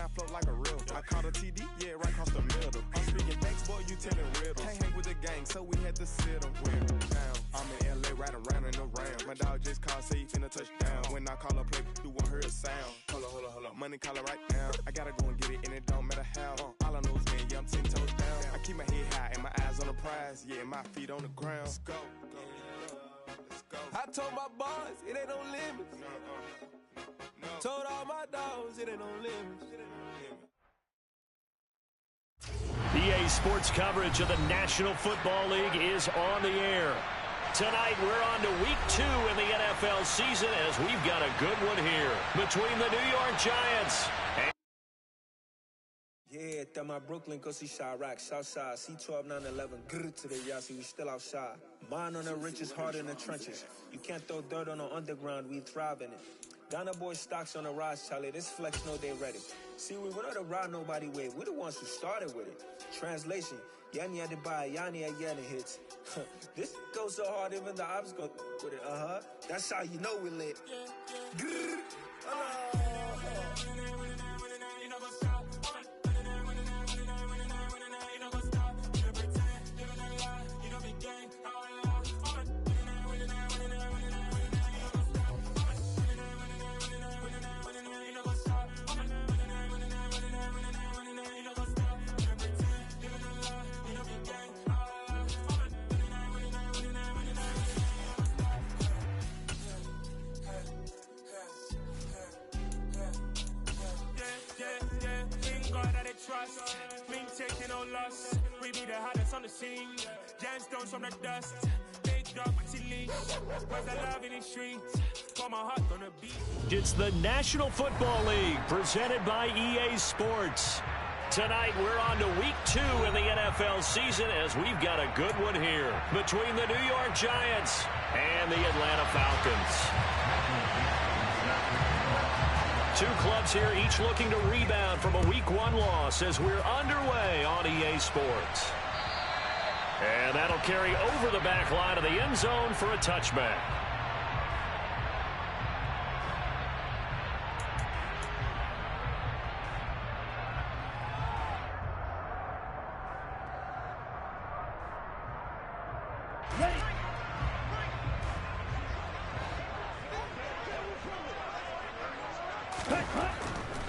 I float like a river. I caught a TD, yeah, right across the middle. I'm speaking facts, boy, you telling riddles. Can't hang with the gang, so we had to sit them down. I'm in LA, right around and around. My dog just called, say he finna touch down. When I call a play, do want her a sound. Hold up, money calling right now. I gotta go and get it, and it don't matter how. All I know is when, yeah, I'm 10 toes down. I keep my head high and my eyes on the prize. Yeah, my feet on the ground. Let's go. I told my boys, it ain't no limits. Told all my dogs, it ain't no limits. EA Sports coverage of the National Football League is on the air. Tonight, we're on to Week 2 in the NFL season as we've got a good one here between the New York Giants and... Yeah, that my Brooklyn, go see Chirac, Southside, C12, 911, grrr to the Yassi, we still outside. Mine on the richest, heart in the trenches. You can't throw dirt on the underground, we thrive in it. Ghana boys stocks on the rise, Charlie, this flex know they ready. See, we were not to ride nobody with, we're the ones who started with it. Translation, Yanni had to buy, Yanni had Yanni hits. This goes so hard, even the ops go with it, That's how you know we lit. Grrr, trust, me taking no loss. We be the hottest on the scene. Gemstones from the dust. Big dog with leash. Where's the love in the streets? For my heart on the beat. It's the National Football League presented by EA Sports. Tonight, we're on to Week 2 in the NFL season as we've got a good one here between the New York Giants and the Atlanta Falcons. Two clubs here, each looking to rebound from a Week 1 loss as we're underway on EA Sports. And that'll carry over the back line of the end zone for a touchback.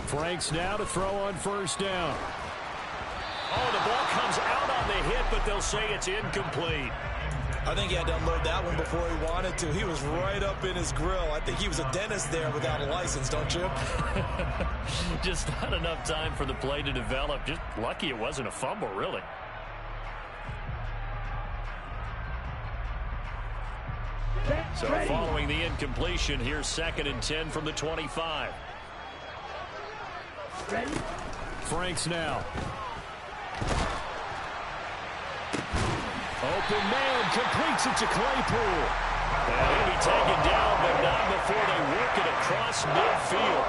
Franks now to throw on first down. Oh, the ball comes out on the hit, but they'll say it's incomplete. I think he had to unload that one before he wanted to. He was right up in his grill. I think he was a dentist there without a license, don't you? Just not enough time for the play to develop. Just lucky it wasn't a fumble, really. So following the incompletion, here's 2nd and 10 from the 25. Ready? Franks now. Open man, completes it to Claypool. And he'll be taken down, but not before they work it across midfield.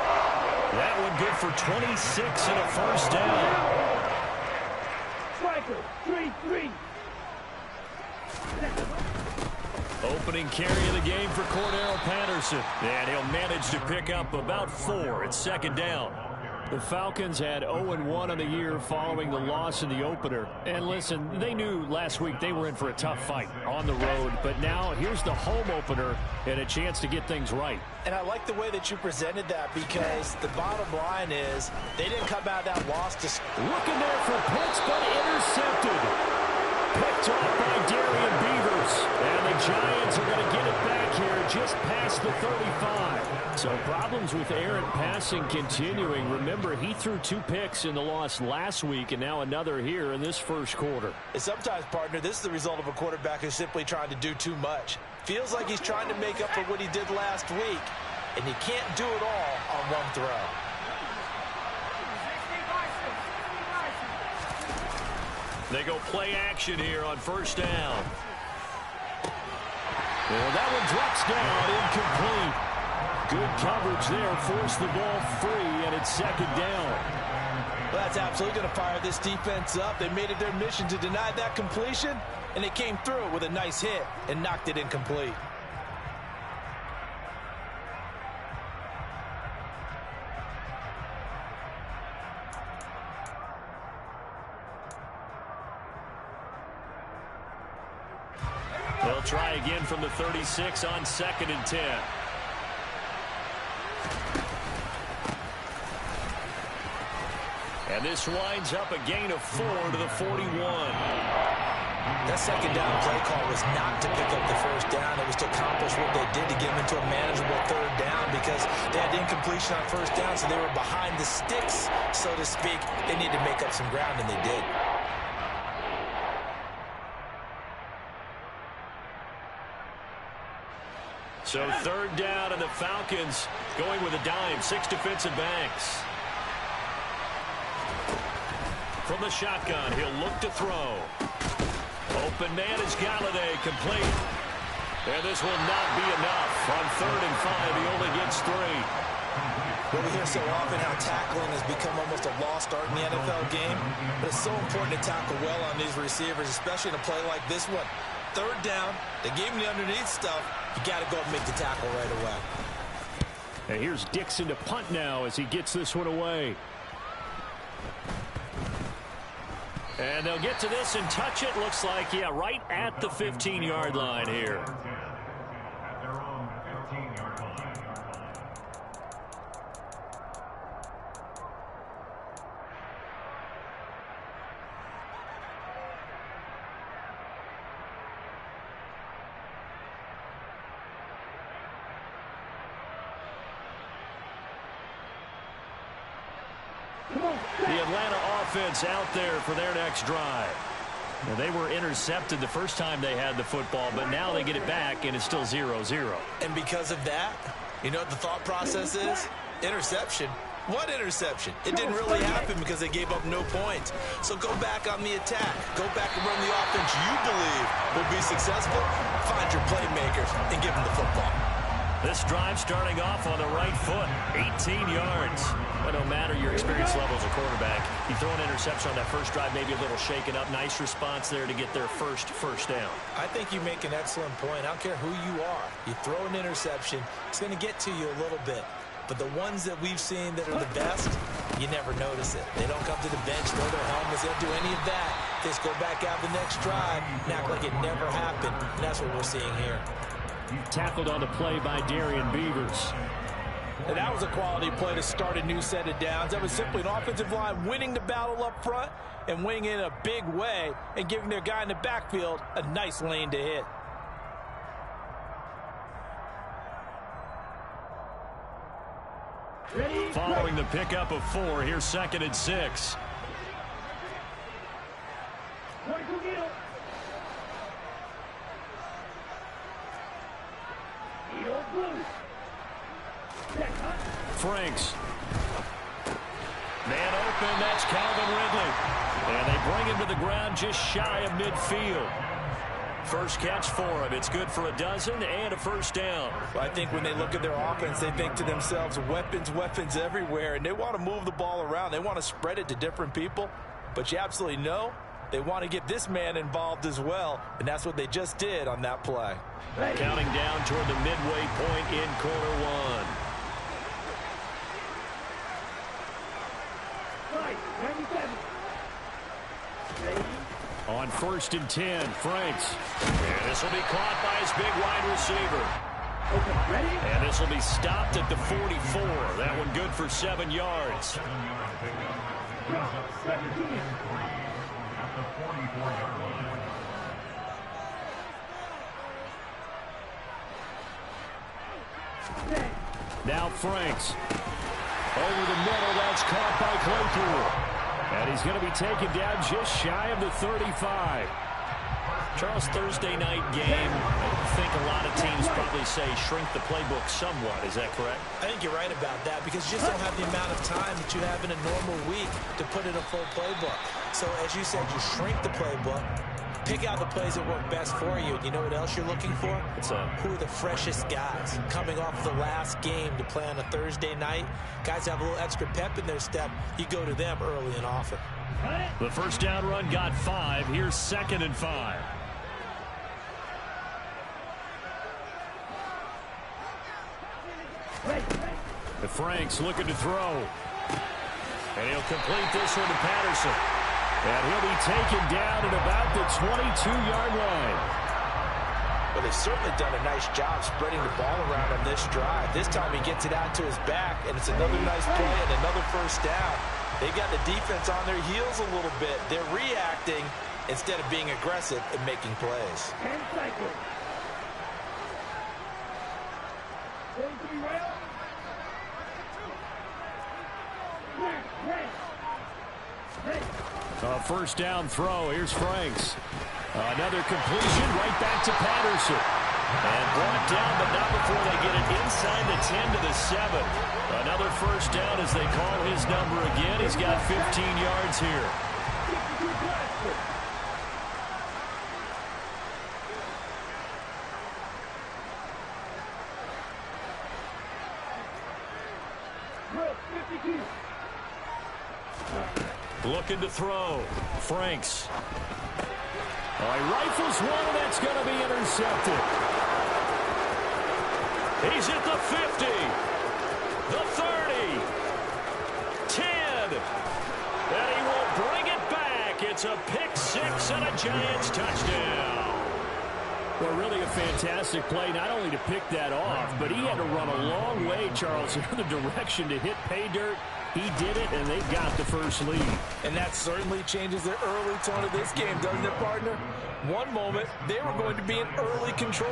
That one good for 26 and a first down. Striker, 3-3. Opening carry of the game for Cordero Patterson. And he'll manage to pick up about 4 at 2nd down. The Falcons had 0-1 on the year following the loss in the opener. And listen, they knew last week they were in for a tough fight on the road. But now here's the home opener and a chance to get things right. And I like the way that you presented that because the bottom line is they didn't come out of that loss to... Looking there for Pitts, but intercepted. Picked off by Darian Beavers. And the Giants are going to get it back here just past the 35. So problems with errant passing continuing. Remember, he threw 2 picks in the loss last week and now another here in this first quarter. And sometimes, partner, this is the result of a quarterback who's simply trying to do too much. Feels like he's trying to make up for what he did last week, and he can't do it all on one throw. They go play action here on first down. Well, that one drops down, incomplete. Good coverage there, forced the ball free, and it's 2nd down. Well, that's absolutely going to fire this defense up. They made it their mission to deny that completion, and they came through with a nice hit and knocked it incomplete. They'll try again from the 36 on 2nd and 10. And this winds up a gain of 4 to the 41. That second down play call was not to pick up the first down. It was to accomplish what they did to get them into a manageable 3rd down because they had incompletion on 1st down, so they were behind the sticks, so to speak. They needed to make up some ground, and they did. So 3rd down, and the Falcons going with a dime. 6 defensive backs. From the shotgun, he'll look to throw. Open man is Galladay, complete. And this will not be enough. On 3rd and 5, he only gets 3. Well, we hear so often how tackling has become almost a lost art in the NFL game. But it's so important to tackle well on these receivers, especially in a play like this one. 3rd down, they gave him the underneath stuff. You got to go and make the tackle right away. And here's Dixon to punt now as he gets this one away. And they'll get to this and touch it. Looks like, yeah, right at the 15-yard line here. The Atlanta offense out there for their next drive. Now, they were intercepted the first time they had the football, but now they get it back, and it's still 0-0. And because of that, you know what the thought process is? Interception. What interception? It didn't really happen because they gave up no points. So go back on the attack. Go back and run the offense you believe will be successful. Find your playmakers and give them the football. This drive starting off on the right foot, 18 yards. But no matter your experience level as a quarterback, you throw an interception on that first drive, maybe a little shaken up. Nice response there to get their first down. I think you make an excellent point. I don't care who you are. You throw an interception, it's going to get to you a little bit. But the ones that we've seen that are the best, you never notice it. They don't come to the bench, throw their helmets, they don't do any of that. They just go back out the next drive and act like it never happened. And that's what we're seeing here. Tackled on the play by Darian Beavers. And that was a quality play to start a new set of downs. That was simply an offensive line winning the battle up front and winning in a big way and giving their guy in the backfield a nice lane to hit. Following the pickup of 4, here's 2nd and 6. Franks. Man open, that's Calvin Ridley. And they bring him to the ground just shy of midfield. First catch for him. It's good for a dozen and a first down. Well, I think when they look at their offense, they think to themselves, weapons everywhere, and they want to move the ball around. They want to spread it to different people, but you absolutely know they want to get this man involved as well, and that's what they just did on that play. Counting down toward the midway point in quarter 1. On 1st and 10, Franks. And this will be caught by his big wide receiver. And this will be stopped at the 44. That one good for 7 yards. Now Franks. Over the middle, that's caught by Claypool. And he's going to be taken down just shy of the 35. Charles, Thursday night game, I think a lot of teams probably say shrink the playbook somewhat. Is that correct? I think you're right about that because you just don't have the amount of time that you have in a normal week to put in a full playbook. So as you said, you shrink the playbook, pick out the plays that work best for you. You know what else you're looking for? Who are the freshest guys coming off the last game to play on a Thursday night? Guys have a little extra pep in their step. You go to them early and often. The first down run got 5. Here's 2nd and 5. The Franks looking to throw. And he'll complete this one to Patterson. And he'll be taken down at about the 22-yard line. But they've certainly done a nice job spreading the ball around on this drive. This time he gets it out to his back, and it's another nice play and another first down. They've got the defense on their heels a little bit. They're reacting instead of being aggressive and making plays. 10 seconds. A first down throw. Here's Franks. Another completion right back to Patterson. And brought down, but not before they get it inside the 10 to the 7. Another first down as they call his number again. He's got 15 yards here. Looking to throw. Franks. He rifles one, and that's going to be intercepted. He's at the 50, the 30, 10, and he will bring it back. It's a pick six and a Giants touchdown. Well, really a fantastic play, not only to pick that off, but he had to run a long way, Charles, in the direction to hit pay dirt. He did it, and they got the first lead. And that certainly changes the early tone of this game, doesn't it, partner? One moment, they were going to be in early control.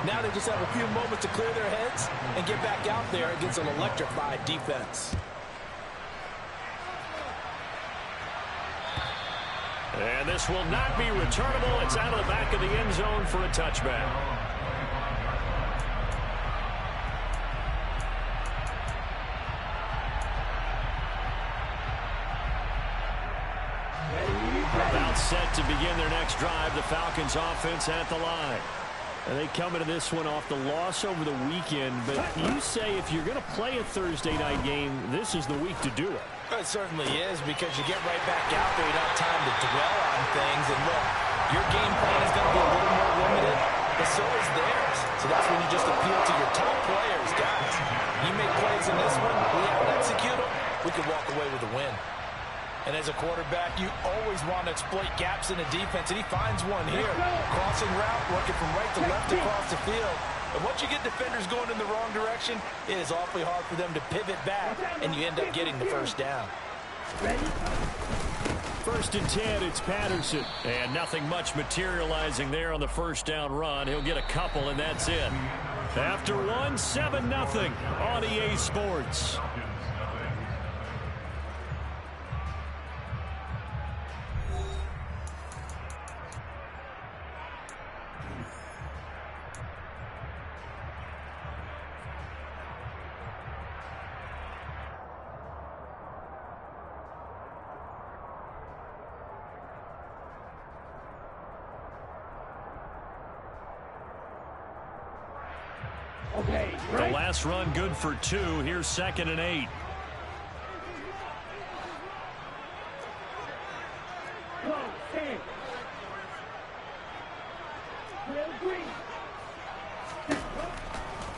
Now they just have a few moments to clear their heads and get back out there against an electrified defense. And this will not be returnable. It's out of the back of the end zone for a touchback. About set to begin their next drive. The Falcons offense at the line. And they come into this one off the loss over the weekend. But you say if you're going to play a Thursday night game, this is the week to do it. It certainly is, because you get right back out there. You don't have time to dwell on things. And look, your game plan is going to be a little more limited, but so is theirs. So that's when you just appeal to your top players. Guys, you make plays in this one, we out execute them, we can walk away with a win. And as a quarterback, you always want to exploit gaps in the defense, and he finds one here. Crossing route, working from right to left across the field. And once you get defenders going in the wrong direction, it is awfully hard for them to pivot back, and you end up getting the first down. First and 10, it's Patterson. And nothing much materializing there on the first down run. He'll get a couple, and that's it. After one, 7-0 on EA Sports. The last run good for 2. Here's 2nd and 8.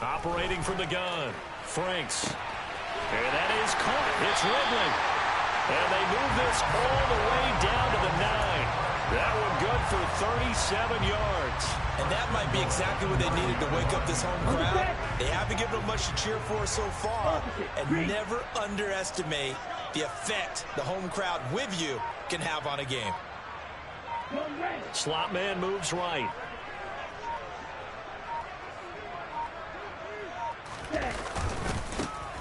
Operating from the gun. Franks. And that is caught. It's Ridley. And they move this all the way down to the 9. That one good for 37 yards. And that might be exactly what they needed to wake up this home crowd. They haven't given them much to cheer for so far. And never underestimate the effect the home crowd with you can have on a game. Slot man moves right.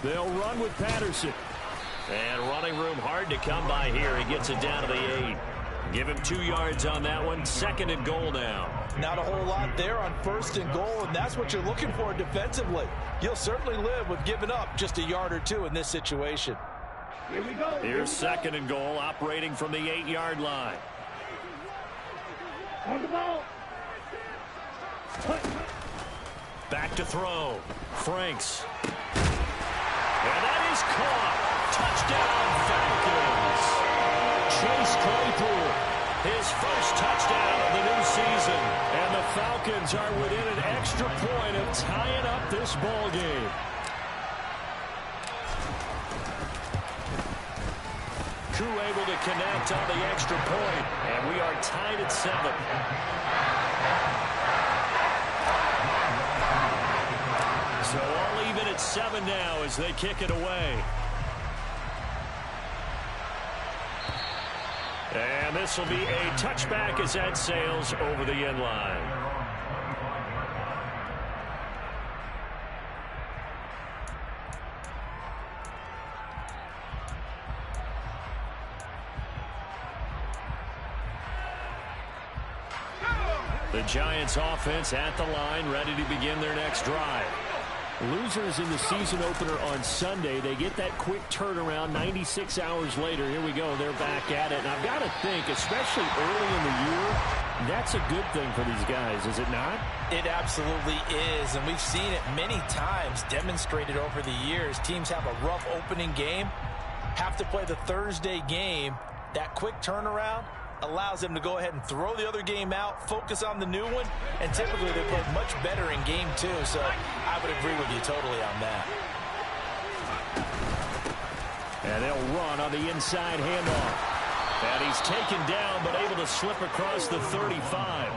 They'll run with Patterson. And running room hard to come by here. He gets it down to the 8. Give him 2 yards on that one. 2nd and goal now. Not a whole lot there on 1st and goal, and that's what you're looking for defensively. You'll certainly live with giving up just a yard or 2 in this situation. Here we go. Here's 2nd and goal, operating from the 8-yard line. On the ball. Back to throw. Franks. And that is caught. Touchdown, Falcons. Chase Claypool, his first touchdown of the new season. And the Falcons are within an extra point of tying up this ball game. Koo able to connect on the extra point, and we are tied at 7. So all even at 7 now as they kick it away. And this will be a touchback as that sails over the end line. The Giants offense at the line, ready to begin their next drive. Losers in the season opener on Sunday, they get that quick turnaround 96 hours later. Here we go, they're back at it. And I've got to think, especially early in the year, that's a good thing for these guys, is it not? It absolutely is, and we've seen it many times demonstrated over the years. Teams have a rough opening game, have to play the Thursday game. That quick turnaround allows them to go ahead and throw the other game out, focus on the new one, and typically they play much better in game 2, so I would agree with you totally on that. And they'll run on the inside handoff. And he's taken down but able to slip across the 35.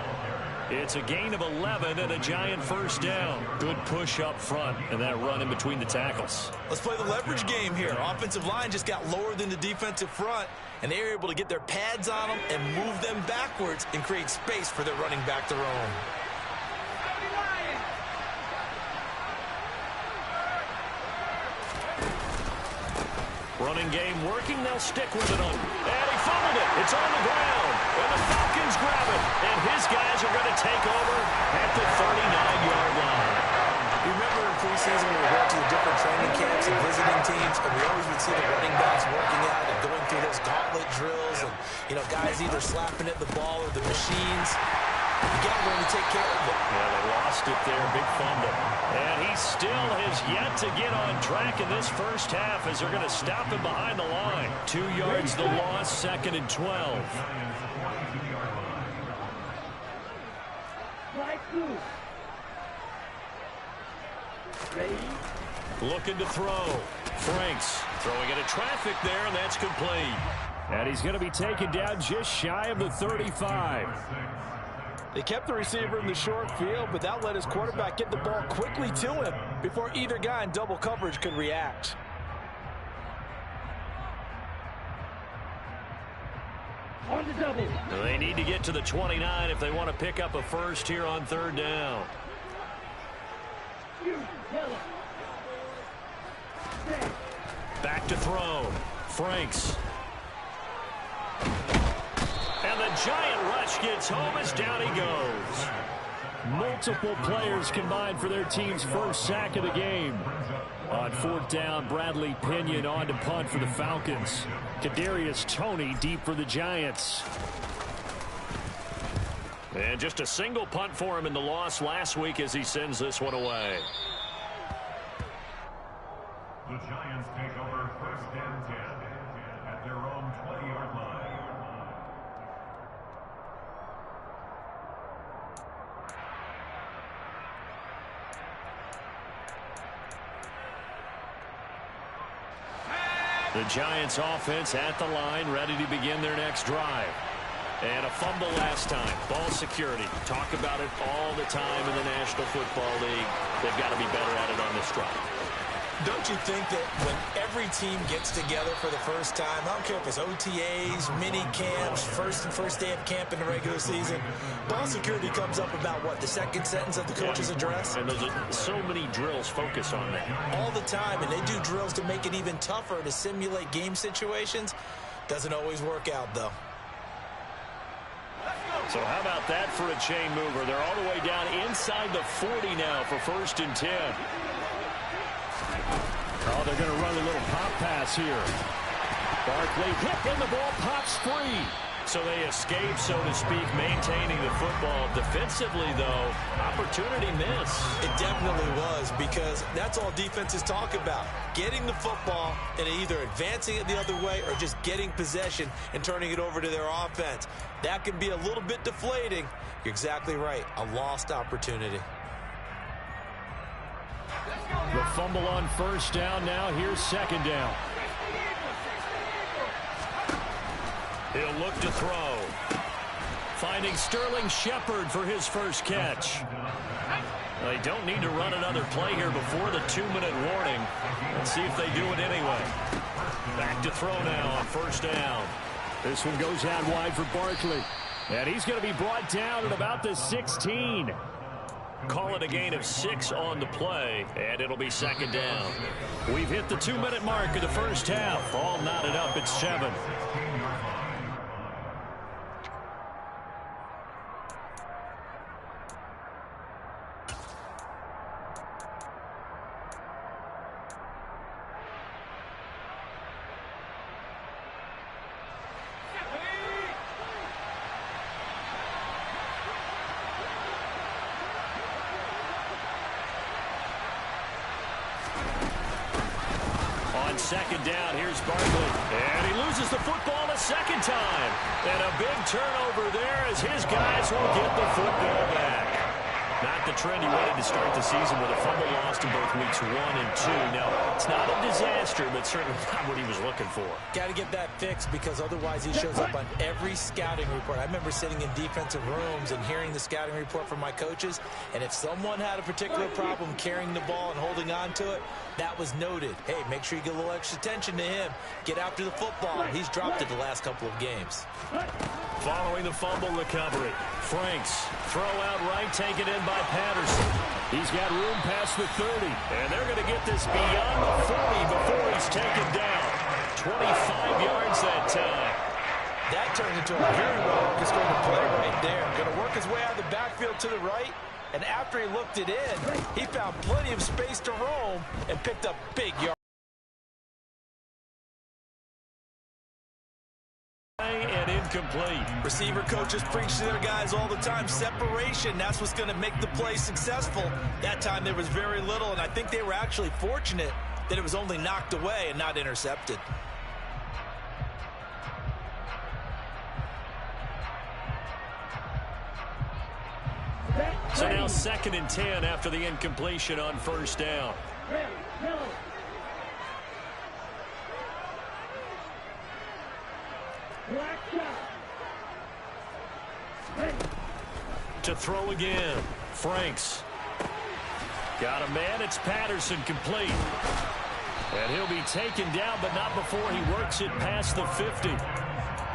It's a gain of 11 and a Giant first down. Good push up front and that run in between the tackles. Let's play the leverage game here. Offensive line just got lower than the defensive front, and they were able to get their pads on them and move them backwards and create space for their running back to roam. Running game working, they'll stick with it on. And he fumbled it. It's on the ground. And the Falcons grab it. And his guys are going to take over at the 39-yard line. You remember in preseason when we went to the different training camps and visiting teams, and we always would see the running backs working out and going through those gauntlet drills, and, you know, guys either slapping at the ball or the machines. You got to learn to take care of it. Yeah, they lost it there. Big fumble. And he still has yet to get on track in this first half as they're going to stop him behind the line. 2 yards the loss, 2nd and 12. Looking to throw. Franks throwing into traffic there, and that's complete. And he's going to be taken down just shy of the 35. They kept the receiver in the short field, but that let his quarterback get the ball quickly to him before either guy in double coverage could react. On the double. They need to get to the 29 if they want to pick up a first here on 3rd down. Back to throw. Franks. And the Giant rush gets home as down he goes. Multiple players combined for their team's first sack of the game. On 4th down, Bradley Pinion on to punt for the Falcons. Kadarius Toney deep for the Giants. And just a single punt for him in the loss last week as he sends this one away. The Giants take over 1st and 10 at their own 20-yard line. The Giants offense at the line, ready to begin their next drive. And a fumble last time. Ball security. Talk about it all the time in the National Football League. They've got to be better at it on this drive. Don't you think that when every team gets together for the first time, I don't care if it's OTAs, mini camps, first day of camp in the regular season, ball security comes up about what, the second sentence of the coach's address? And those are so many drills focus on that. All the time, and they do drills to make it even tougher to simulate game situations. Doesn't always work out, though. So how about that for a chain mover? They're all the way down inside the 40 now for 1st and 10. Oh, they're going to run a little pop pass here. Barkley hit and the ball pops free. So they escape, so to speak, maintaining the football. Defensively, though, opportunity miss. It definitely was, because that's all defenses talk about. Getting the football and either advancing it the other way or just getting possession and turning it over to their offense. That can be a little bit deflating. You're exactly right. A lost opportunity. The fumble on 1st down. Now here's 2nd down. He'll look to throw. Finding Sterling Shepard for his first catch. They don't need to run another play here before the 2-minute warning. Let's see if they do it anyway. Back to throw now on first down. This one goes out wide for Barkley. And he's going to be brought down at about the 16. Call it a gain of 6 on the play, and it'll be second down. We've hit the 2-minute mark of the first half. All knotted up at 7. Second down, here's Barkley. And he loses the football a second time. And a big turnover there as his guys will get the football back. Not the trend he wanted to start the season with a fumble lost in both weeks 1 and 2. Now, it's not a disaster, but certainly not what he was looking for. Got to get that fixed because otherwise he shows up on every scouting report. I remember sitting in defensive rooms and hearing the scouting report from my coaches, and if someone had a particular problem carrying the ball and holding on to it, that was noted. Hey, make sure you get a little extra attention to him. Get after the football. He's dropped it the last couple of games. Following the fumble recovery, Franks throw out right, taken in by Patterson. He's got room past the 30, and they're going to get this beyond the 40 before he's taken down. 25 yards that time. That turned into a very well-orchestrated play right there. Going to work his way out of the backfield to the right, and after he looked it in, he found plenty of space to roam and picked up big yards. And incomplete. Receiver coaches preach to their guys all the time. Separation, that's what's going to make the play successful. That time there was very little, and I think they were actually fortunate that it was only knocked away and not intercepted. So now 2nd and 10 after the incompletion on first down. To throw again. Franks. Got a man. It's Patterson complete. And he'll be taken down, but not before he works it past the 50.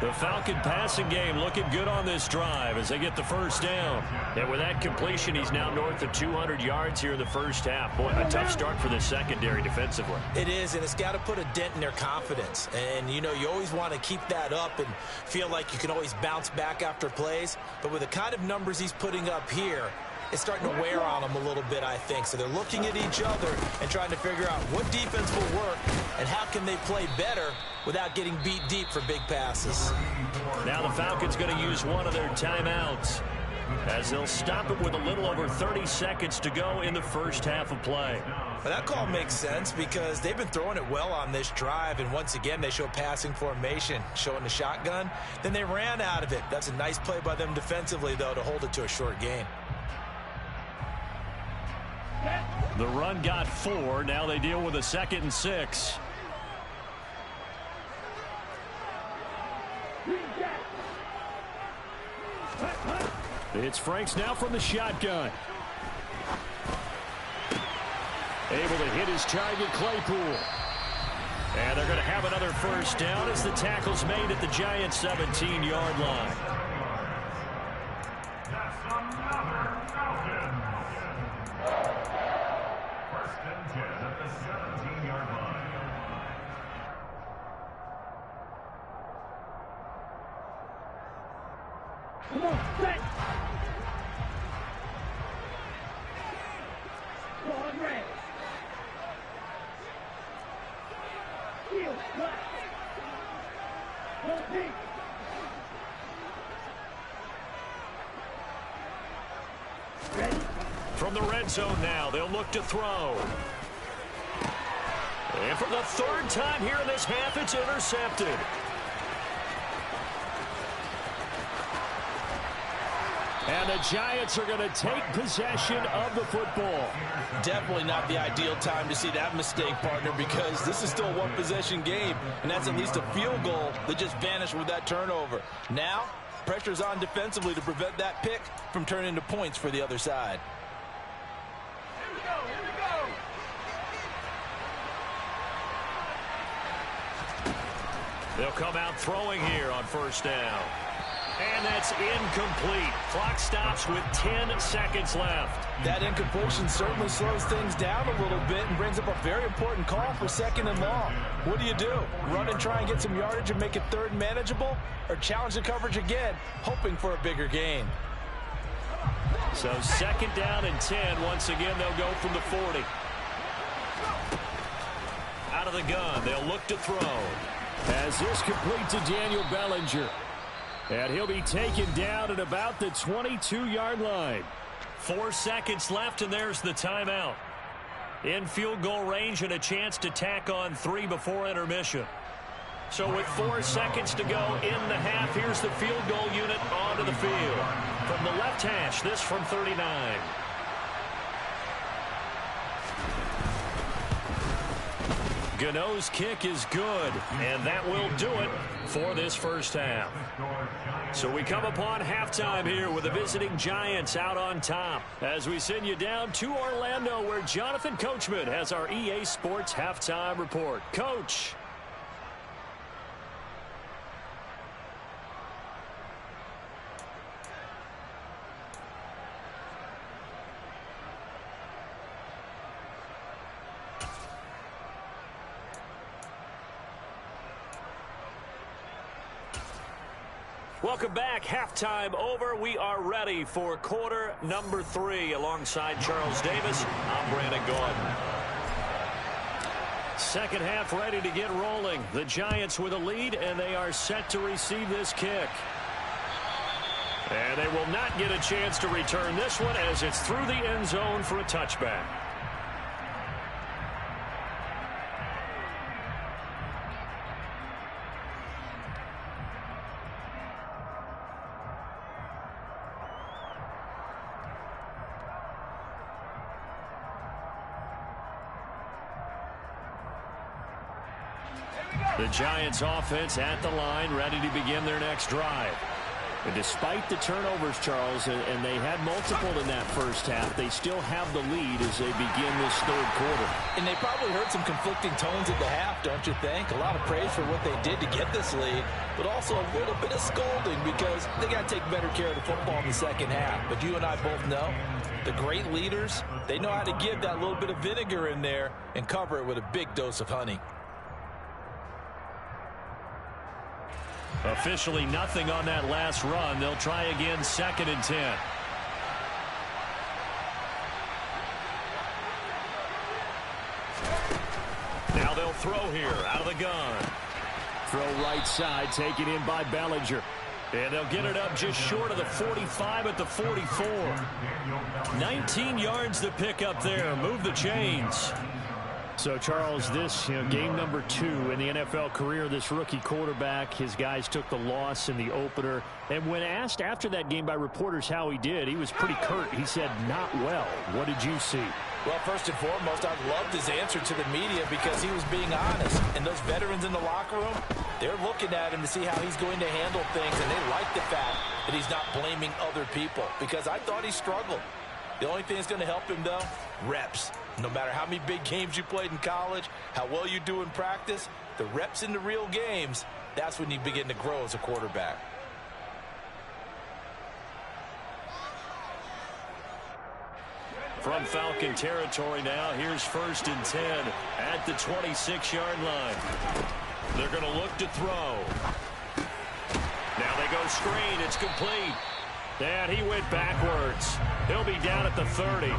The Falcon passing game looking good on this drive as they get the first down. And with that completion, he's now north of 200 yards here in the first half. Boy, a tough start for the secondary defensively. It is, and it's got to put a dent in their confidence. And, you know, you always want to keep that up and feel like you can always bounce back after plays. But with the kind of numbers he's putting up here, it's starting to wear on them a little bit, I think. So they're looking at each other and trying to figure out what defense will work and how can they play better without getting beat deep for big passes. Now the Falcons going to use one of their timeouts as they'll stop it with a little over 30 seconds to go in the first half of play. Well, that call makes sense because they've been throwing it well on this drive, and once again they show passing formation, showing the shotgun. Then they ran out of it. That's a nice play by them defensively, though, to hold it to a short gain. The run got 4. Now they deal with a 2nd and 6. It's Franks now from the shotgun. Able to hit his target, Claypool. And they're going to have another first down as the tackle's made at the Giants' 17-yard line. That's another Falcon. 1st and 10 at the 17-yard line. Come on, set. Ball and red. Heel, left. Ball deep. Ready? From the red zone now, they'll look to throw. And for the 3rd time here in this half, it's intercepted. And the Giants are going to take possession of the football. Definitely not the ideal time to see that mistake, partner, because this is still a one-possession game, and that's at least a field goal that just vanished with that turnover. Now, pressure's on defensively to prevent that pick from turning into points for the other side. They'll come out throwing here on first down. And that's incomplete. Clock stops with 10 seconds left. That incompletion certainly slows things down a little bit and brings up a very important call for 2nd and long. What do? Run and try and get some yardage and make it 3rd and manageable? Or challenge the coverage again, hoping for a bigger gain? So 2nd down and 10. Once again, they'll go from the 40. Out of the gun, they'll look to throw. As this complete to Daniel Bellinger. And he'll be taken down at about the 22-yard line. 4 seconds left, and there's the timeout. In field goal range and a chance to tack on 3 before intermission. So with 4 seconds to go in the half, here's the field goal unit onto the field. From the left hash, this from 39. Gano's kick is good, and that will do it for this first half. So we come upon halftime here with the visiting Giants out on top as we send you down to Orlando where Jonathan Coachman has our EA Sports halftime report. Coach. Welcome back. Halftime over. We are ready for quarter number 3. Alongside Charles Davis, I'm Brandon Gordon. Second half ready to get rolling. The Giants with a lead, and they are set to receive this kick. And they will not get a chance to return this one as it's through the end zone for a touchback. The Giants offense at the line, ready to begin their next drive. And despite the turnovers, Charles, and they had multiple in that first half, they still have the lead as they begin this 3rd quarter. And they probably heard some conflicting tones at the half, don't you think? A lot of praise for what they did to get this lead, but also a little bit of scolding because they got to take better care of the football in the second half. But you and I both know the great leaders, they know how to give that little bit of vinegar in there and cover it with a big dose of honey. Officially nothing on that last run. They'll try again 2nd and 10. Now they'll throw here out of the gun. Throw right side, taken in by Bellinger. And they'll get it up just short of the 45 at the 44. 19 yards to pick up there. Move the chains. So, Charles, this game number 2 in the NFL career, this rookie quarterback, his guys took the loss in the opener. And when asked after that game by reporters how he did, he was pretty curt. He said, not well. What did you see? Well, first and foremost, I loved his answer to the media because he was being honest. And those veterans in the locker room, they're looking at him to see how he's going to handle things. And they like the fact that he's not blaming other people because I thought he struggled. The only thing that's going to help him, though, reps. No matter how many big games you played in college, how well you do in practice, the reps in the real games, that's when you begin to grow as a quarterback. From Falcon territory now, here's 1st and 10 at the 26-yard line. They're going to look to throw. Now they go screen. It's complete. And he went backwards. He'll be down at the 30.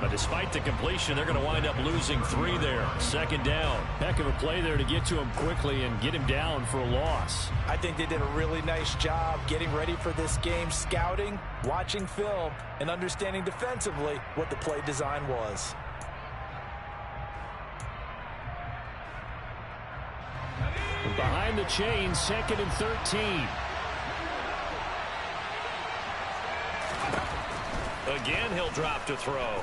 But despite the completion, they're going to wind up losing 3 there. 2nd down. Heck of a play there to get to him quickly and get him down for a loss. I think they did a really nice job getting ready for this game, scouting, watching film, and understanding defensively what the play design was. Behind the chains, 2nd and 13. Again, he'll drop to throw.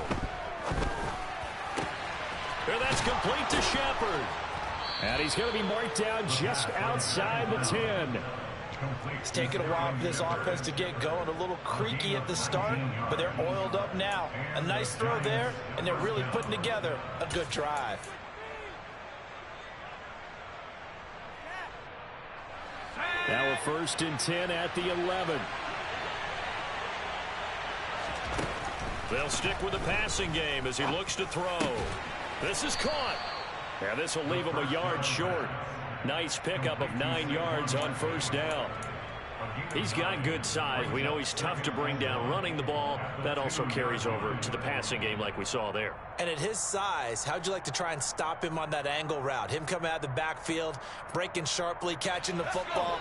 And that's complete to Shepard. And he's going to be marked down just outside the 10. It's taken a while for this offense to get going. A little creaky at the start, but they're oiled up now. A nice throw there, and they're really putting together a good drive. Now a 1st and 10 at the 11. They'll stick with the passing game as he looks to throw. This is caught. And this will leave him a yard short. Nice pickup of 9 yards on 1st down. He's got good size. We know he's tough to bring down running the ball. That also carries over to the passing game like we saw there. And at his size, how'd you like to try and stop him on that angle route? Him coming out of the backfield, breaking sharply, catching the football.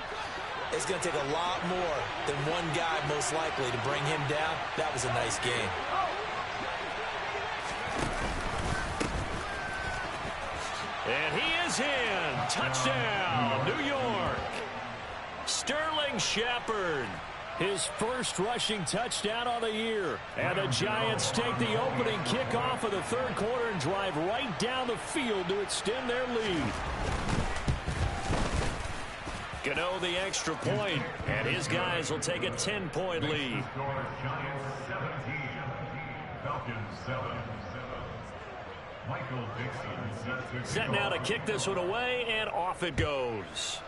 It's going to take a lot more than one guy most likely to bring him down. That was a nice game. And he is in. Touchdown, New York. Sterling Shepard, his first rushing touchdown on the year. And the Giants take the opening kickoff of the 3rd quarter and drive right down the field to extend their lead. Gano the extra point, and his guys will take a 10-point lead. Giants 17, Falcons 7. Michael Dixon set now to kick this one away, and off it goes.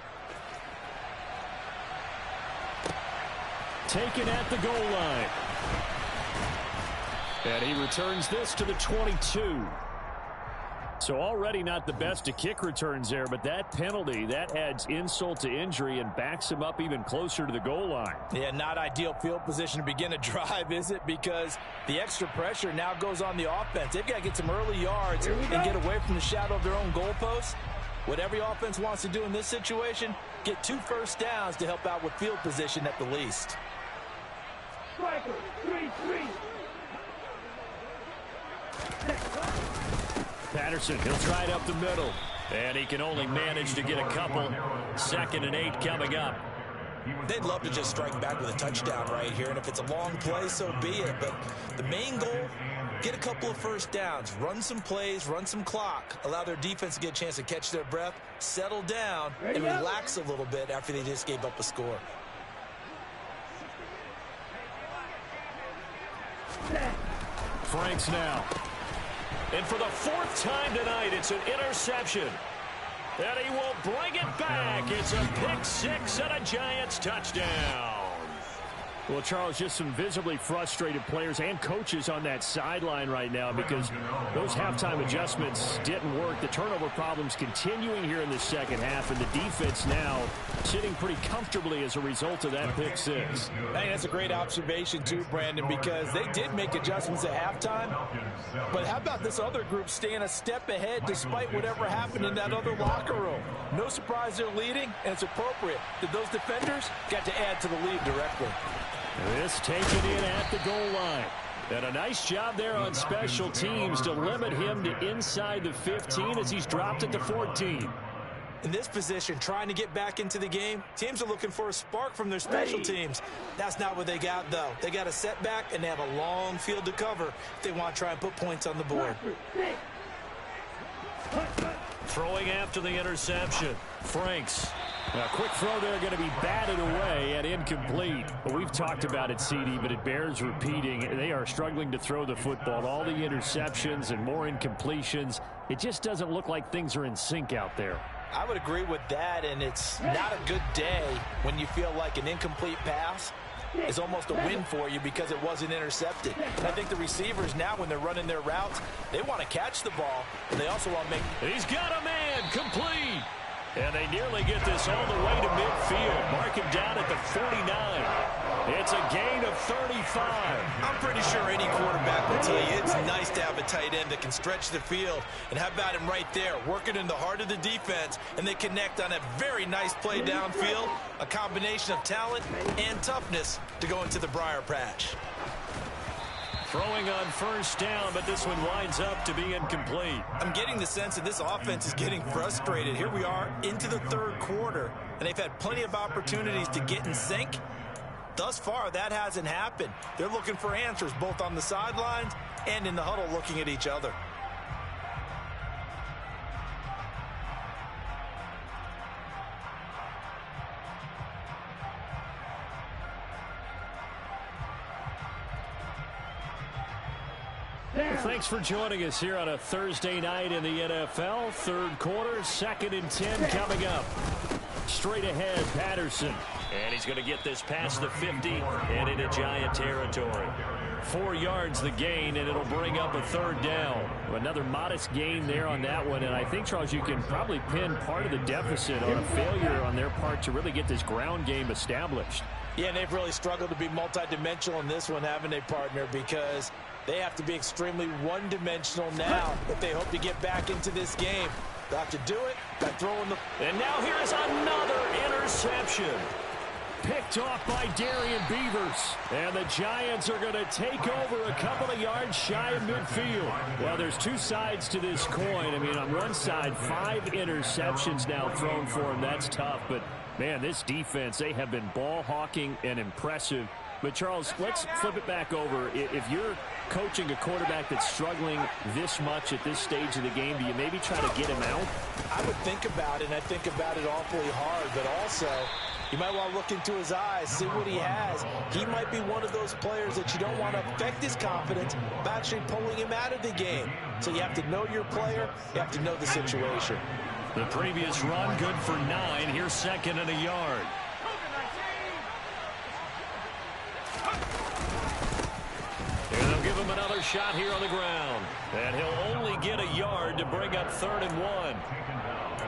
Taken at the goal line. And he returns this to the 22. So already not the best of kick returns there, but that penalty, that adds insult to injury and backs him up even closer to the goal line. Yeah, not ideal field position to begin a drive, is it? Because the extra pressure now goes on the offense. They've got to get some early yards and get away from the shadow of their own goalposts. What every offense wants to do in this situation, get 2 first downs to help out with field position at the least. Striker, 3-3. Patterson, he'll try it up the middle. And he can only manage to get a couple. 2nd and 8 coming up. They'd love to just strike back with a touchdown right here. And if it's a long play, so be it. But the main goal, get a couple of first downs. Run some plays, run some clock. Allow their defense to get a chance to catch their breath, settle down, and relax a little bit after they just gave up a score. Franks now. And for the 4th time tonight, it's an interception. And he will bring it back. It's a pick 6 and a Giants touchdown. Well, Charles, just some visibly frustrated players and coaches on that sideline right now because those halftime adjustments didn't work. The turnover problems continuing here in the 2nd half, and the defense now sitting pretty comfortably as a result of that pick 6. I think that's a great observation, too, Brandon, because they did make adjustments at halftime. But how about this other group staying a step ahead despite whatever happened in that other locker room? No surprise they're leading, and it's appropriate that those defenders got to add to the lead directly. This taken in at the goal line. And a nice job there on special teams to limit him to inside the 15 as he's dropped at the 14. In this position, trying to get back into the game, teams are looking for a spark from their special teams. That's not what they got, though. They got a setback, and they have a long field to cover if they want to try and put points on the board. Throwing after the interception. Franks. A quick throw there going to be batted away and incomplete. But we've talked about it, CD, but it bears repeating. They are struggling to throw the football. All the interceptions and more incompletions. It just doesn't look like things are in sync out there. I would agree with that, and it's not a good day when you feel like an incomplete pass is almost a win for you because it wasn't intercepted. And I think the receivers now, when they're running their routes, they want to catch the ball, and they also want to make... He's got a man complete. And they nearly get this all the way to midfield. Mark him down at the 49. It's a gain of 35. I'm pretty sure any quarterback will tell you it's nice to have a tight end that can stretch the field. And how about him right there, working in the heart of the defense, and they connect on a very nice play downfield, a combination of talent and toughness to go into the briar patch. Throwing on 1st down, but this one winds up to be incomplete. I'm getting the sense that this offense is getting frustrated. Here we are into the 3rd quarter, and they've had plenty of opportunities to get in sync. Thus far, that hasn't happened. They're looking for answers both on the sidelines and in the huddle looking at each other. Thanks for joining us here on a Thursday night in the NFL. 3rd quarter, 2nd and 10 coming up. Straight ahead, Patterson. And he's going to get this past the 50 and into Giant territory. 4 yards the gain, and it'll bring up a 3rd down. Another modest gain there on that one, and I think, Charles, you can probably pin part of the deficit on a failure on their part to really get this ground game established. Yeah, and they've really struggled to be multidimensional in this one, haven't they, partner? Because they have to be extremely one-dimensional now if they hope to get back into this game. They'll have to do it by throwing the... And now here is another interception. Picked off by Darian Beavers. And the Giants are going to take over a couple of yards shy of midfield. Well, there's 2 sides to this coin. I mean, on one side, 5 interceptions now thrown for him. That's tough. But, man, this defense, they have been ball hawking and impressive. But, Charles, let's flip it back over. If you're coaching a quarterback that's struggling this much at this stage of the game, do you maybe try to get him out? I would think about it, and I think about it awfully hard. But also, you might want to look into his eyes, see what he has. He might be one of those players that you don't want to affect his confidence by actually pulling him out of the game. So you have to know your player. You have to know the situation. The previous run, good for 9. Here's 2nd and a yard. And they'll give him another shot here on the ground. And he'll only get a yard to bring up 3rd and 1.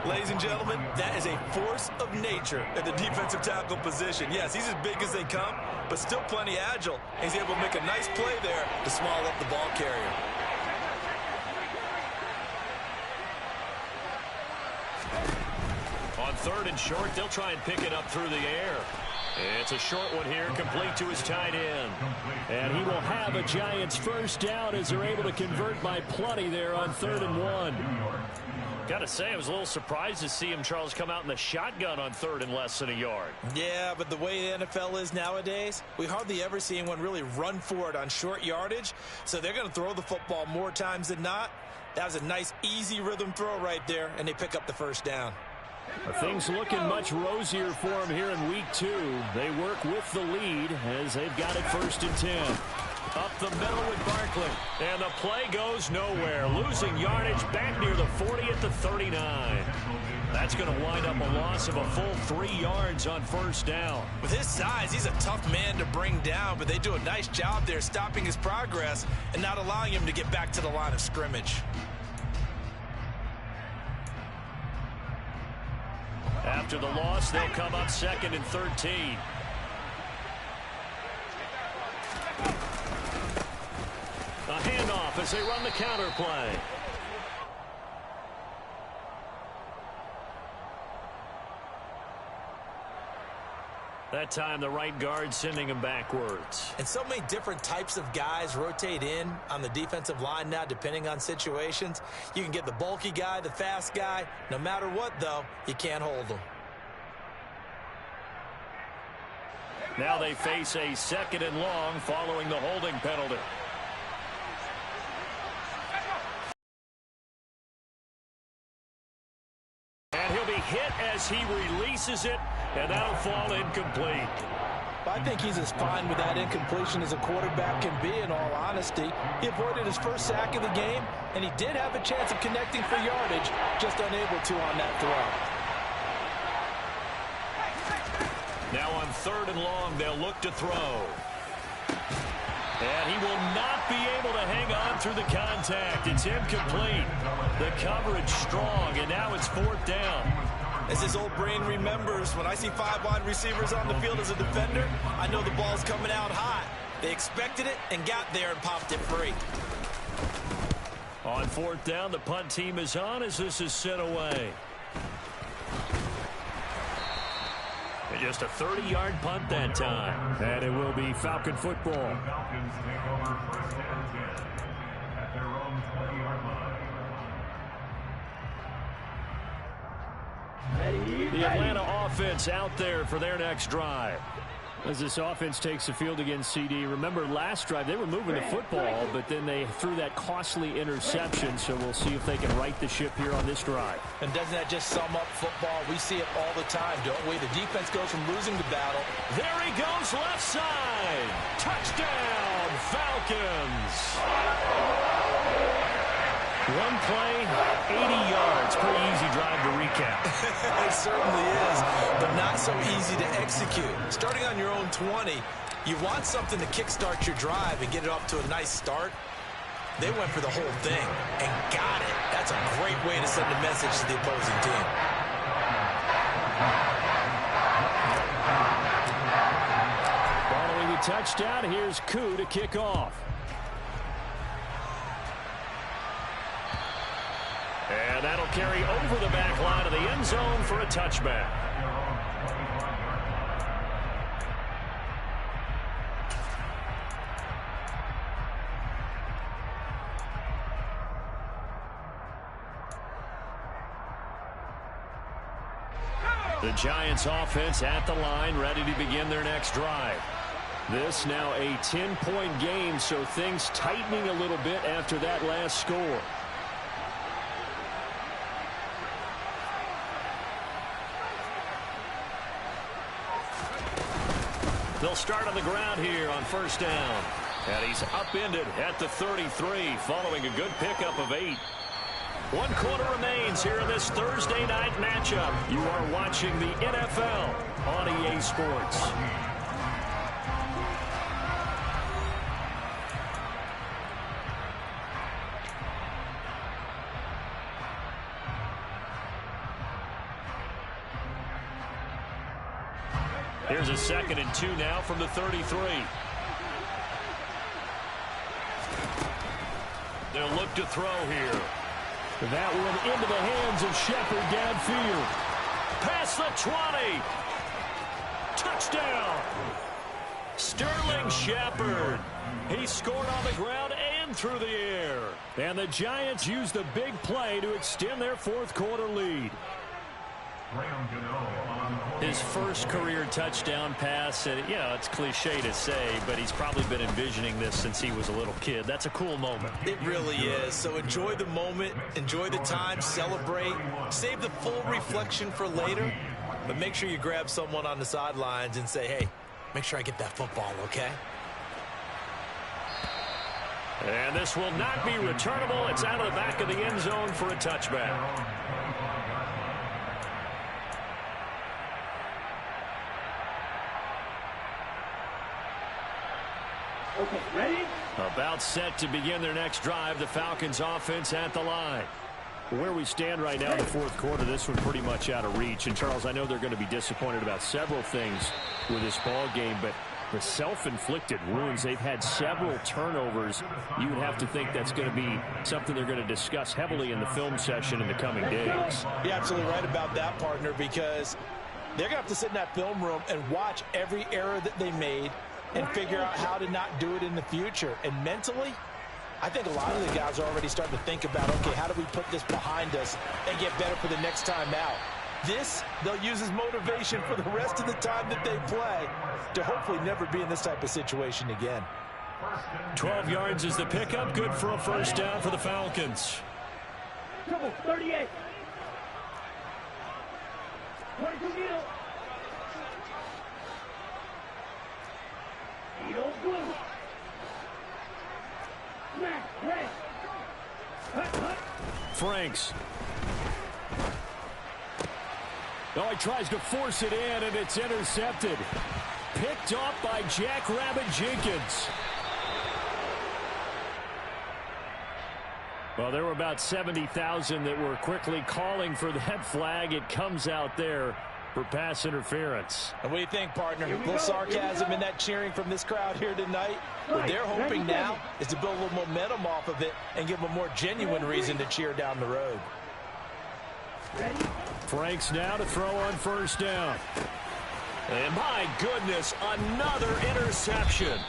Ladies and gentlemen, that is a force of nature at the defensive tackle position. Yes, he's as big as they come, but still plenty agile. He's able to make a nice play there to small up the ball carrier. On 3rd and short, they'll try and pick it up through the air. It's a short one here, complete to his tight end. And he will have a Giants 1st down as they're able to convert by plenty there on 3rd and 1. Got to say, I was a little surprised to see him, Charles, come out in the shotgun on 3rd and less than a yard. Yeah, but the way the NFL is nowadays, we hardly ever see anyone really run for it on short yardage. So they're going to throw the football more times than not. That was a nice, easy rhythm throw right there, and they pick up the 1st down. Things looking much rosier for them here in week 2. They work with the lead as they've got it 1st and 10. Up the middle with Barkley. And the play goes nowhere. Losing yardage back near the 40 at the 39. That's going to wind up a loss of a full 3 yards on 1st down. With his size, he's a tough man to bring down, but they do a nice job there stopping his progress and not allowing him to get back to the line of scrimmage. After the loss, they'll come up 2nd and 13. A handoff as they run the counter play. That time, the right guard sending him backwards. And so many different types of guys rotate in on the defensive line now, depending on situations. You can get the bulky guy, the fast guy. No matter what, though, you can't hold them. Now they face a 2nd and long following the holding penalty. And he'll be hit as he releases it, and that'll fall incomplete. I think he's as fine with that incompletion as a quarterback can be, in all honesty. He avoided his 1st sack of the game, and he did have a chance of connecting for yardage, just unable to on that throw. Now on 3rd and long, they'll look to throw. And he will not be able to hang on through the contact. It's incomplete. The coverage strong, and now it's 4th down. As his old brain remembers, when I see 5 wide receivers on the field as a defender, I know the ball's coming out hot. They expected it and got there and popped it free. On 4th down, the punt team is on as this is sent away. And just a 30-yard punt that time. And it will be Falcon football. The Falcons take over 1st and 10 at their own 20-yard line. The Atlanta offense out there for their next drive. As this offense takes the field against CD, remember last drive they were moving the football, but then they threw that costly interception, so we'll see if they can right the ship here on this drive. And doesn't that just sum up football? We see it all the time, don't we? The defense goes from losing the battle. There he goes, left side. Touchdown, Falcons. One play, 80 yards. Pretty easy drive to recap. It certainly is, but not so easy to execute. Starting on your own 20, you want something to kickstart your drive and get it off to a nice start. They went for the whole thing and got it. That's a great way to send a message to the opposing team. Following the touchdown, here's Koo to kick off. And that'll carry over the back line of the end zone for a touchback. The Giants offense at the line, ready to begin their next drive. This now a 10-point game, so things tightening a little bit after that last score. They'll start on the ground here on first down. And he's upended at the 33 following a good pickup of 8. 1 quarter remains here in this Thursday night matchup. You are watching the NFL on EA Sports. Here's a 2nd and 2 now from the 33. They'll look to throw here. That one into the hands of Shepard downfield. Past the 20. Touchdown. Sterling Shepard. He scored on the ground and through the air. And the Giants used the big play to extend their 4th quarter lead. His first career touchdown pass, and it's cliche to say, but he's probably been envisioning this since he was a little kid. That's a cool moment. It really is. So enjoy the moment, enjoy the time, celebrate, save the full reflection for later, but make sure you grab someone on the sidelines and say, hey, make sure I get that football, okay? And this will not be returnable. It's out of the back of the end zone for a touchback. Okay, ready? About set to begin their next drive, the Falcons offense at the line. Where we stand right now in the 4th quarter, this one pretty much out of reach. And, Charles, I know they're going to be disappointed about several things with this ball game, but the self-inflicted wounds, they've had several turnovers. You would have to think that's going to be something they're going to discuss heavily in the film session in the coming days. You're absolutely right about that, partner, because they're going to have to sit in that film room and watch every error that they made and figure out how to not do it in the future. And mentally, I think a lot of the guys are already starting to think about, okay, how do we put this behind us and get better for the next time out? This, they'll use as motivation for the rest of the time that they play to hopefully never be in this type of situation again. 12 yards is the pickup. Good for a first down for the Falcons. Come on, 38. 22 middle. Franks. Oh, he tries to force it in, and it's intercepted. Picked off by Jackrabbit Jenkins. Well, there were about 70,000 that were quickly calling for that flag. It comes out there for pass interference. And what do you think, partner? A little sarcasm in that cheering from this crowd here tonight. What they're hoping now is to build a little momentum off of it and give them a more genuine reason to cheer down the road. Franks now to throw on first down. And my goodness, another interception.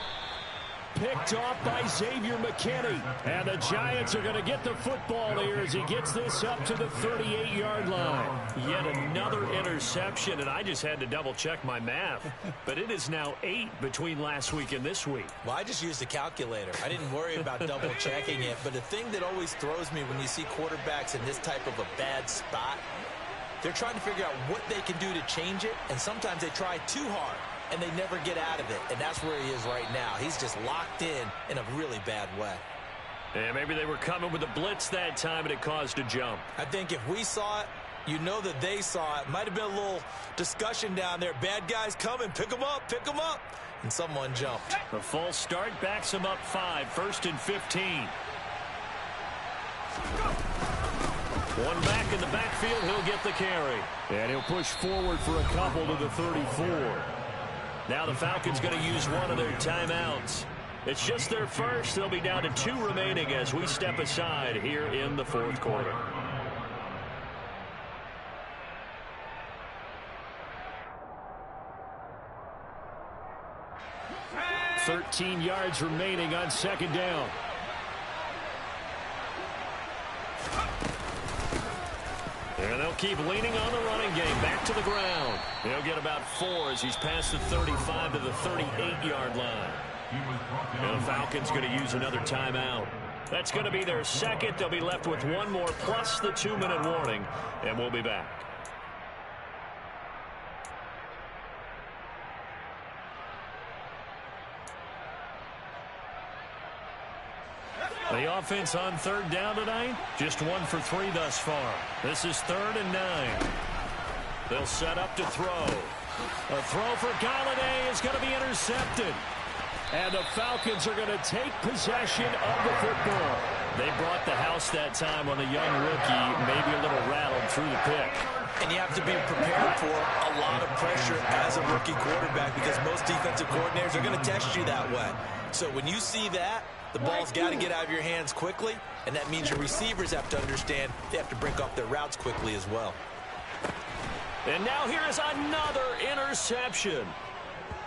Picked off by Xavier McKinney. And the Giants are going to get the football here as he gets this up to the 38-yard line. Yet another interception, and I just had to double-check my math. But it is now 8 between last week and this week. Well, I just used a calculator. I didn't worry about double-checking it. But the thing that always throws me when you see quarterbacks in this type of a bad spot, they're trying to figure out what they can do to change it, and sometimes they try too hard. And they never get out of it, and that's where he is right now. He's just locked in a really bad way. And maybe they were coming with a blitz that time, and it caused a jump. I think if we saw it, you know that they saw it. Might have been a little discussion down there. Bad guys coming. Pick them up. Pick them up. And someone jumped. A false start backs him up 5. 1st and 15. One back in the backfield. He'll get the carry. And he'll push forward for a couple to the 34. Now the Falcons going to use one of their timeouts. It's just their first. They'll be down to 2 remaining as we step aside here in the 4th quarter. "13 yards remaining on 2nd down. And they'll keep leaning on the running game. Back to the ground. He'll get about 4 as he's past the 35 to the 38-yard line. And the Falcons going to use another timeout. That's going to be their second. They'll be left with one more plus the 2-minute warning. And we'll be back. The offense on 3rd down tonight, just 1 for 3 thus far. This is 3rd and 9. They'll set up to throw. A throw for Galladay is going to be intercepted. And the Falcons are going to take possession of the football. They brought the house that time on the young rookie, maybe a little rattled through the pick. And you have to be prepared for a lot of pressure as a rookie quarterback because most defensive coordinators are going to test you that way. So when you see that, the ball's got to get out of your hands quickly, and that means your receivers have to understand they have to break off their routes quickly as well. And now here is another interception.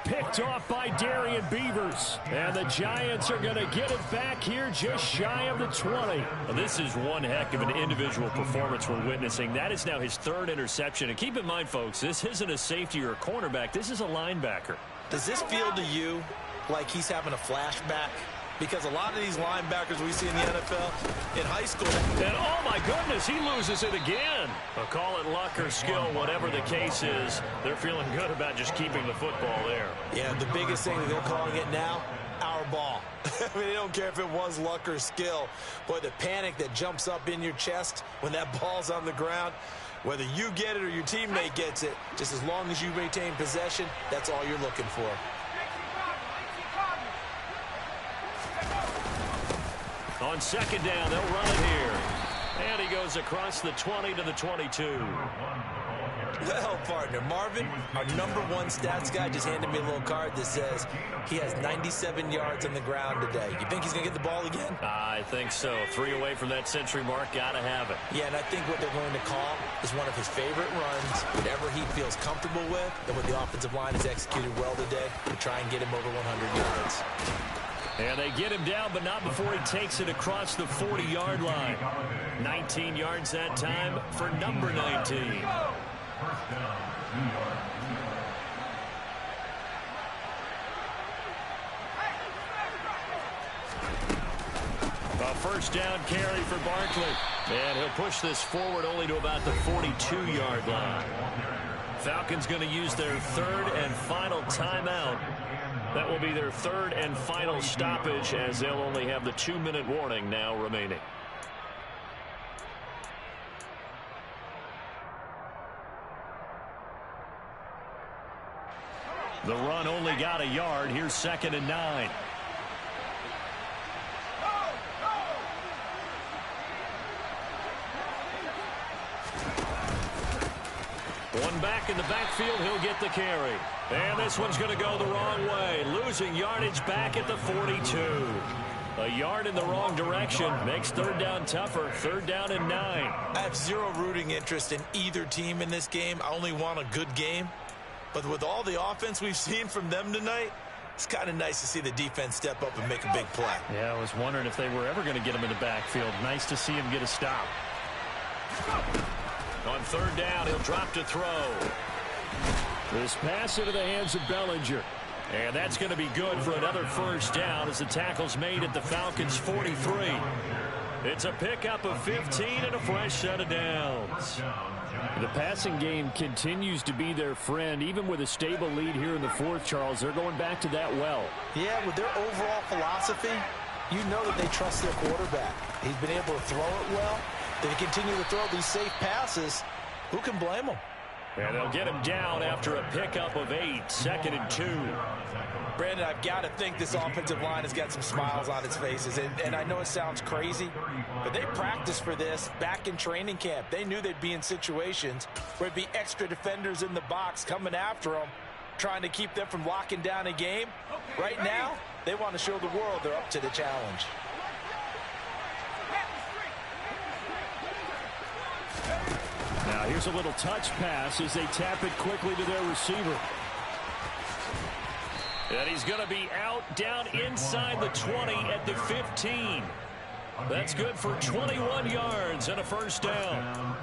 Picked off by Darian Beavers. And the Giants are going to get it back here just shy of the 20. Well, this is one heck of an individual performance we're witnessing. That is now his 3rd interception. And keep in mind, folks, this isn't a safety or a cornerback. This is a linebacker. Does this feel to you like he's having a flashback? Because a lot of these linebackers we see in the NFL in high school. And oh my goodness, he loses it again. Well, call it luck or skill, whatever the case is. They're feeling good about just keeping the football there. Yeah, the biggest thing that they're calling it now, our ball. I mean, they don't care if it was luck or skill. Boy, the panic that jumps up in your chest when that ball's on the ground, whether you get it or your teammate gets it, just as long as you maintain possession, that's all you're looking for. On 2nd down, they'll run it here. And he goes across the 20 to the 22. Well, partner, Marvin, our #1 stats guy, just handed me a little card that says he has 97 yards on the ground today. You think he's going to get the ball again? I think so. 3 away from that century mark. Got to have it. Yeah, and I think what they're going to call is one of his favorite runs, whatever he feels comfortable with, and what the offensive line has executed well today to try and get him over 100 yards. And they get him down, but not before he takes it across the 40-yard line. 19 yards that time for number 19. A 1st down carry for Barkley. And he'll push this forward only to about the 42-yard line. Falcons going to use their 3rd and final timeout. That will be their 3rd and final stoppage as they'll only have the 2-minute warning now remaining. The run only got a yard. Here's 2nd and 9. One back in the backfield, he'll get the carry. And this one's going to go the wrong way. Losing yardage back at the 42. A yard in the wrong direction makes 3rd down tougher. 3rd down and 9. I have zero rooting interest in either team in this game. I only want a good game. But with all the offense we've seen from them tonight, it's kind of nice to see the defense step up and make a big play. Yeah, I was wondering if they were ever going to get him in the backfield. Nice to see him get a stop. On 3rd down, he'll drop to throw. This pass into the hands of Bellinger. And that's going to be good for another 1st down as the tackle's made at the Falcons' 43. It's a pickup of 15 and a fresh set of downs. The passing game continues to be their friend. Even with a stable lead here in the 4th, Charles, they're going back to that well. Yeah, with their overall philosophy, you know that they trust their quarterback. He's been able to throw it well. They continue to throw these safe passes. Who can blame them? And they'll get him down after a pickup of 8, 2nd and 2. Brandon, I've got to think this offensive line has got some smiles on its faces. And I know it sounds crazy, but they practiced for this back in training camp. They knew they'd be in situations where there'd be extra defenders in the box coming after them, trying to keep them from locking down a game. Right now, they want to show the world they're up to the challenge. Now here's a little touch pass as they tap it quickly to their receiver. And he's going to be out down inside the 20 at the 15. That's good for 21 yards and a first down.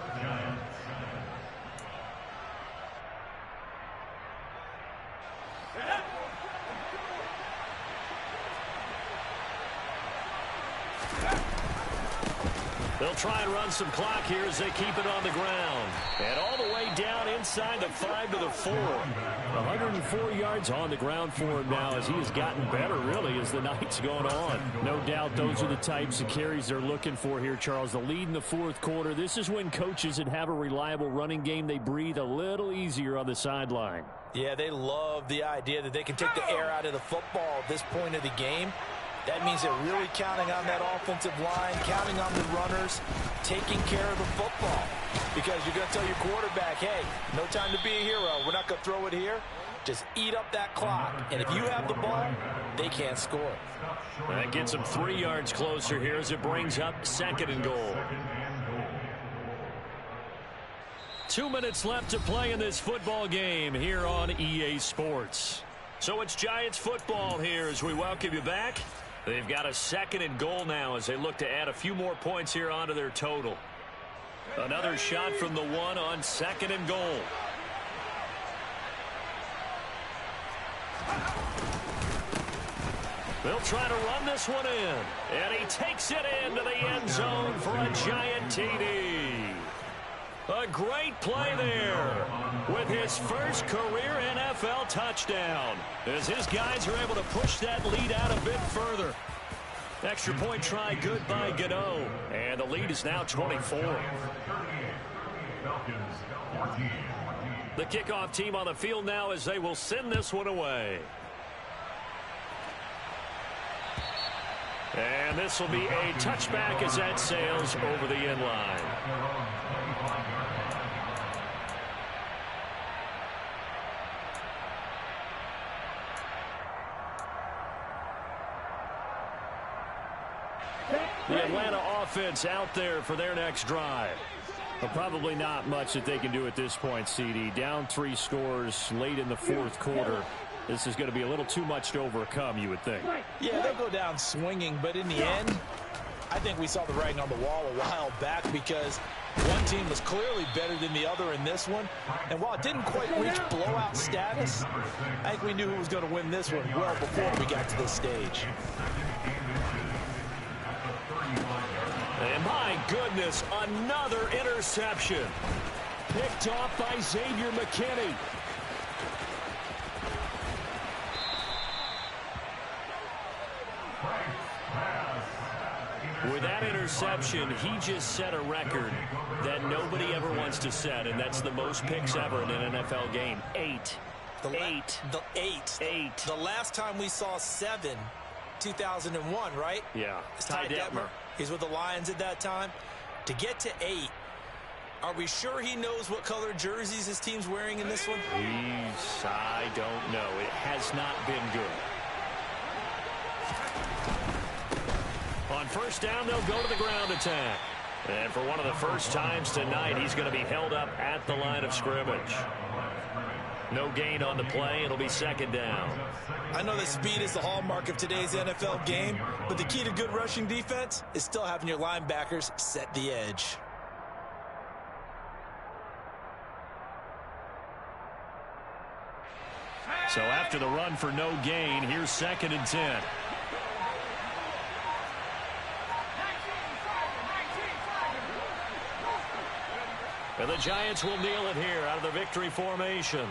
They'll try and run some clock here as they keep it on the ground. And all the way down inside the 5 to the 4. 104 yards on the ground for him now as he has gotten better, really, as the night's gone on. No doubt those are the types of carries they're looking for here, Charles. The lead in the fourth quarter. This is when coaches that have a reliable running game, they breathe a little easier on the sideline. Yeah, they love the idea that they can take the air out of the football at this point of the game. That means they're really counting on that offensive line, counting on the runners, taking care of the football. Because you're going to tell your quarterback, hey, no time to be a hero. We're not going to throw it here. Just eat up that clock. And if you have the ball, they can't score. That gets them 3 yards closer here as it brings up 2nd and goal. 2 minutes left to play in this football game here on EA Sports. So it's Giants football here as we welcome you back. They've got a 2nd and goal now as they look to add a few more points here onto their total. Another shot from the 1 on 2nd and goal. They'll try to run this one in. And he takes it into the end zone for a Giant TD. A great play there with his first career NFL touchdown as his guys are able to push that lead out a bit further. Extra point try good by Gano, and the lead is now 24. The kickoff team on the field now as they will send this one away. And this will be a touchback as that sails over the end line. The Atlanta offense out there for their next drive. But probably not much that they can do at this point, CD. Down 3 scores late in the fourth quarter. This is going to be a little too much to overcome, you would think. Yeah, they'll go down swinging, but in the end, I think we saw the writing on the wall a while back because one team was clearly better than the other in this one. And while it didn't quite reach blowout status, I think we knew who was going to win this one well before we got to this stage. And my goodness, another interception. Picked off by Xavier McKinney. With that interception, he just set a record that nobody ever wants to set, and that's the most picks ever in an NFL game. 8. The last time we saw 7, 2001, right? Yeah. It's Ty Detmer. He's with the Lions at that time. To get to 8, are we sure he knows what color jerseys his team's wearing in this one? I don't know. It has not been good. On first down, they'll go to the ground attack. And for one of the first times tonight, he's going to be held up at the line of scrimmage. No gain on the play. It'll be 2nd down. I know that speed is the hallmark of today's NFL game, but the key to good rushing defense is still having your linebackers set the edge. So after the run for no gain, here's 2nd and 10. And the Giants will kneel it here out of the victory formation.